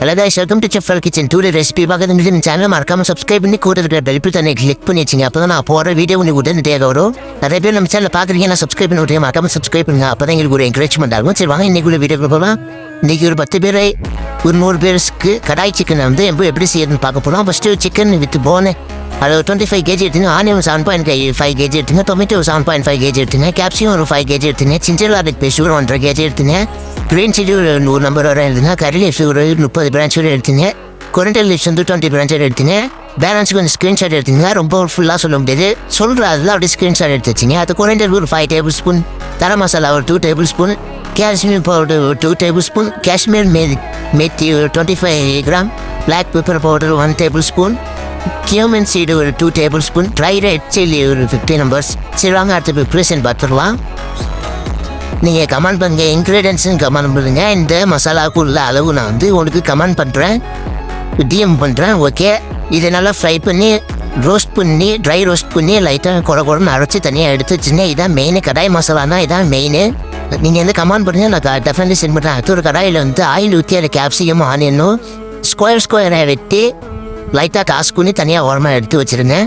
Hello guys, welcome to Chef Kitchen. Today recipe பார்க்கறது இந்த சேனலை மறக்காம சப்ஸ்கிரைப் பண்ணி கூட இருக்கிற பெல் பட்டனை கிளிக் பண்ணி வச்சுங்க. அப்போ தான் நான் போகிற வீடியோ உங்களுக்கு உடனடியாக வரும். நிறைய பேர் நம்ம சேனலை பார்க்குறீங்க, நான் சப்ஸ்கிரைப் பண்ணி விட்டு மறக்காம சப்ஸ்கிரைப் பண்ணுங்க. அப்போ தான் எங்களுக்கு ஒரு என்கரேஜ்மெண்ட் ஆகும். சரி வாங்க இன்னைக்கு உள்ள வீடியோக்கு போகலாம். இன்றைக்கி ஒரு 10 பேரை ஒரு 100 பேருக்கு கடாய் சிக்கனை வந்து எப்படி செய்யறதுன்னு பார்க்க போகலாம். ஃபஸ்ட்டு சிக்கன் வித் போனு அது 25 kg எடுத்துங்க. ஆனியன் 7.5 kg எடுத்துங்க. டொமேட்டோ 7.5 kg எடுத்துங்க. கேப்சிகம் ஒரு 5 kg எடுத்துங்க. சிஞ்சர் கார்லிக் பேஸ்ட் ஒரு 1.5 kg எடுத்துங்க. கிரீன் சில்லி ஒரு 100 நம்பர் வரை எடுத்துங்க. கறி லீஃப்ஸ் ஒரு 30 பிரான்ச் வரை எடுத்துங்க. கொரண்டல் லீஃப்ஸ் வந்து 20 பிரான்ச் வரை எடுத்துங்க. பேலன்ஸுக்கு வந்து ஸ்க்ரீன்ஷாட் எடுத்துங்க. ரொம்ப ஃபுல்லாக சொல்ல முடியாது, சொல்கிற அதில் அப்படியே ஸ்க்ரீன்ஷாட் எடுத்து வச்சுங்க. அது கொரண்டல் ஒரு 5 டேபிள் ஸ்பூன், கரம் மசாலா ஒரு 2 டேபிள் ஸ்பூன், காஷ்மீர் பவுடர் ஒரு 2 டேபிள் ஸ்பூன், காஷ்மீர் மெத்தி ஒரு 25 gram, black pepper powder 1 tablespoon, cumin seed ஒரு 2 tablespoon, dry red chilli ஒரு 50 நம்பர்ஸ். சரி வாங்க அடுத்த ப்ரிப்ரேஷன் பார்த்துடலாம். நீங்கள் கமெண்ட் பண்ணுங்க, இன்க்ரீடியன்ஸும் கமெண்ட் பண்ணுங்க. இந்த மசாலாவுக்குள்ள அளவு நான் வந்து உங்களுக்கு கமெண்ட் பண்ணுறேன், டிஎம் பண்ணுறேன். ஓகே, இதை நல்லா ஃப்ரை பண்ணி ரோஸ்ட் பண்ணி ட்ரை ரோஸ்ட் பண்ணி லைட்டாக குடன்னு அரைச்சி தனியாக எடுத்து வச்சுங்க. இதான் மெயின், கடாய் மசாலானா இதான் மெயின். நீங்கள் வந்து கமெண்ட் பண்ணுங்க, நான் டெஃபினெட்லி சென்ட் பண்ணுறேன். அடுத்த ஒரு கடாயில் வந்து ஆயில் ஊற்றி அதை கேப்சிகம் ஆனியனும் ஸ்கொயராக வெட்டி லைட்டாக காசு பண்ணி தனியாக ஓரமாக எடுத்து வச்சுருங்க.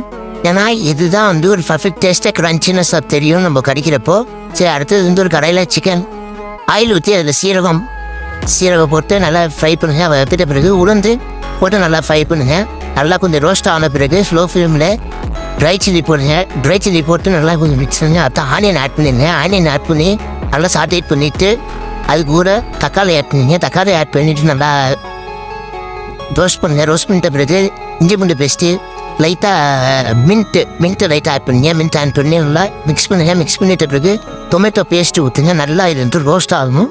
ஏன்னா இதுதான் வந்து ஒரு பர்ஃபெக்ட் டேஸ்ட்டாக க்ரன்ச்சினஸ்ஸாக தெரியும் நம்ம கடிக்கிறப்போ. சரி அடுத்தது வந்து ஒரு கடையில் சிக்கன் ஆயில் ஊற்றி அதில் சீரகம் போட்டு நல்லா ஃப்ரை பண்ணுங்கள். வெப்பிட்ட பிறகு உளுந்து போட்டு நல்லா ஃப்ரை பண்ணுங்கள். நல்லா கொஞ்சம் ரோஸ்ட் ஆன பிறகு ஸ்லோ ஃப்ளேமில் ட்ரை சில்லி போடுங்க. ட்ரை சில்லி போட்டு நல்லா கொஞ்சம் மிக்ஸ் பண்ணுங்க. அடுத்த ஆனியன் ஆட் பண்ணிடுங்க. ஆனியன் ஆட் பண்ணி நல்லா சாட்டேட் பண்ணிவிட்டு அது கூட தக்காளி ஆட் பண்ணிங்க. தக்காளி ஆட் பண்ணிவிட்டு நல்லா ரோஸ்ட் பண்ணுங்கள். ரோஸ்ட் பண்ணிட்ட பிறகு இஞ்சி பூண்டு பேஸ்ட்டு லைட்டாக மின்ட்டு லைட்டாக ஆட் பண்ணுங்க. மின்ட் ஆட் பண்ணி நல்லா மிக்ஸ் பண்ணுங்கள். மிக்ஸ் பண்ணிட்ட பிறகு டொமேட்டோ பேஸ்ட்டு ஊற்றுங்க. நல்லா இது வந்து ரோஸ்ட் ஆகணும்,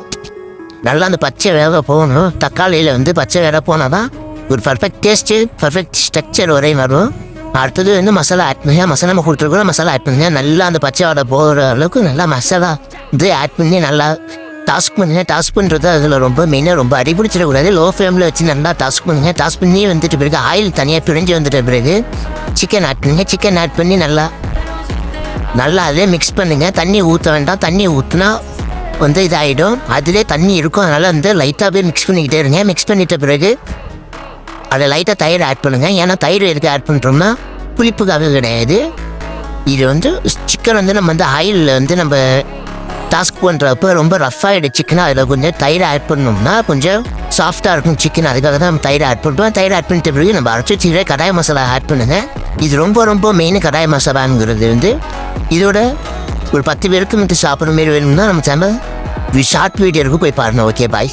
நல்லா அந்த பச்சை வேக போகணும். தக்காளியில் வந்து பச்சை வேக போனால் தான் ஒரு பர்ஃபெக்ட் டேஸ்ட்டு பர்ஃபெக்ட் ஸ்ட்ரக்சர் வரையும் வரும். அடுத்தது வந்து மசாலா ஆட் பண்ணுங்க. மசாலா நம்ம கொடுத்துருக்கோம், மசாலா ஆட் பண்ணுங்க. நல்லா அந்த பச்சை வடை போகிற அளவுக்கு நல்லா மசாலா இது ஆட் பண்ணி நல்லா டாஸ்க் பண்ணுங்க. டாஸ்க் பண்ணுறது அதில் ரொம்ப மெயினாக ரொம்ப அடிபிடிச்சிடக்கூடாது. லோ ஃப்ளேமில் வச்சு நல்லா டாஸ்க் பண்ணுங்க. டாஸ்க் பண்ணி வந்துட்டு பிறகு ஆயில் தனியாக பிரிஞ்சு வந்துட்ட பிறகு சிக்கன் ஆட் பண்ணுங்க. சிக்கன் ஆட் பண்ணி நல்லா அதே மிக்ஸ் பண்ணுங்கள். தண்ணி ஊற்ற வேண்டாம், தண்ணி ஊற்றினா வந்து இதாகிடும். அதிலே தண்ணி இருக்கும், அதனால் வந்து லைட்டாகவே மிக்ஸ் பண்ணிக்கிட்டே இருங்க. மிக்ஸ் பண்ணிட்ட பிறகு அதை லைட்டாக தயிர் ஆட் பண்ணுங்கள். ஏன்னா தயிர் எதுக்கு ஆட் பண்ணுறோம்னா புளிப்புக்காக கிடையாது. இது வந்து சிக்கன் வந்து நம்ம வந்து ஆயிலில் வந்து நம்ம டாஸ்க் பண்ணுறப்ப ரொம்ப ரஃப்பாகிடு சிக்கனை, அதில் கொஞ்சம் தயிர் ஆட் பண்ணோம்னா கொஞ்சம் சாஃப்டாக இருக்கும் சிக்கன். அதுக்காக தான் நம்ம தயிர் ஆட் பண்ணுறோம். தயிர் ஆட் பண்ணிட்ட பிறகு நம்ம அரைச்சி வச்சுக்கிற கடாய் மசாலா ஆட் பண்ணுங்கள். இது ரொம்ப மெயின் கடாய் மசாலாங்கிறது வந்து. இதோட ஒரு 10 பேருக்கு மட்டும் சாப்பிட்ற மாரி வேணும்னா நம்ம சேனல் ஷார்ட் வீடியோருக்கு போய் பாருங்கள். Okay bye.